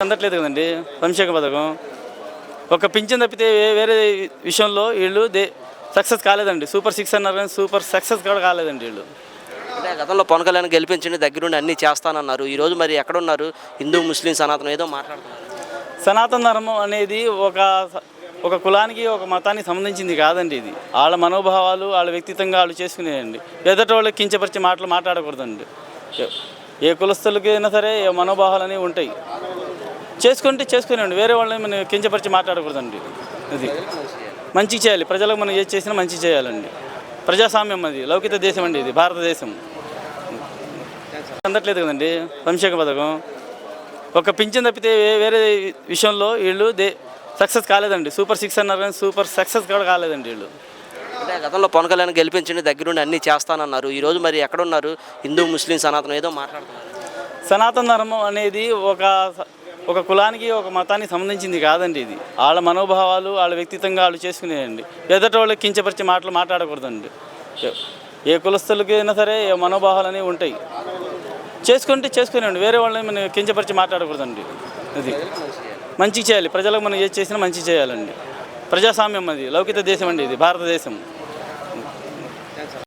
అందట్లేదు కదండి సంక్షేమ పథకం. ఒక పింఛన్ తప్పితే వేరే విషయంలో వీళ్ళు సక్సెస్ కాలేదండి. సూపర్ 6 అన్నారు కానీ సూపర్ సక్సెస్ కూడా కాలేదండి వీళ్ళు. అంటే గతంలో పవన్ కళ్యాణ్ గెలిపించండి దగ్గరుండి అన్నీ చేస్తానన్నారు. ఈరోజు మరి ఎక్కడున్నారు? హిందూ ముస్లిం సనాతనం ఏదో మాట్లాడుతున్నారు. సనాతన ధర్మం అనేది ఒక కులానికి ఒక మతానికి సంబంధించింది కాదండి. ఇది వాళ్ళ మనోభావాలు వాళ్ళ వ్యక్తిత్వంగా వాళ్ళు చేసుకునేయండి. ఎదుటి వాళ్ళకి కించపరిచే మాటలు మాట్లాడకూడదండి. ఏ కులస్తులకైనా సరే ఏ మనోభావాలు అనేవి ఉంటాయి. చేసుకునేయండి. వేరే వాళ్ళని మనం కించపరిచి మాట్లాడకూడదండి. ఇది మంచి చేయాలి. ప్రజలకు మనం ఏది చేసినా మంచి చేయాలండి. ప్రజాస్వామ్యం అది లౌకిక దేశం అండి. ఇది భారతదేశం. అందట్లేదు కదండి సంక్షేమ పథకం. ఒక పింఛన్ తప్పితే వేరే విషయంలో వీళ్ళు సక్సెస్ కాలేదండి. సూపర్ 6 అన్నారు కానీ సూపర్ సక్సెస్ కూడా కాలేదండి వీళ్ళు. అంటే గతంలో పవన్ కళ్యాణ్ గెలిపించండి దగ్గరుండి అన్నీ చేస్తానన్నారు. ఈరోజు మరి ఎక్కడున్నారు? హిందూ ముస్లిం సనాతనం ఏదో మాట్లాడుతున్నారు. సనాతన ధర్మం అనేది ఒక కులానికి ఒక మతానికి సంబంధించింది కాదండి. ఇది వాళ్ళ మనోభావాలు వాళ్ళ వ్యక్తిత్వంగా వాళ్ళు చేసుకునేయండి. ఎదుటి వాళ్ళకి కించపరిచే మాటలు మాట్లాడకూడదండి. ఏ కులస్తులకైనా సరే ఏ మనోభావాలు అనేవి ఉంటాయి. చేసుకునేయండి. వేరే వాళ్ళని మనం కించపరిచి మాట్లాడకూడదండి. ఇది మంచి చేయాలి. ప్రజలకు మనం ఏది చేసినా మంచి చేయాలండి. ప్రజాస్వామ్యం అది లౌకిక దేశం అండి. ఇది భారతదేశం.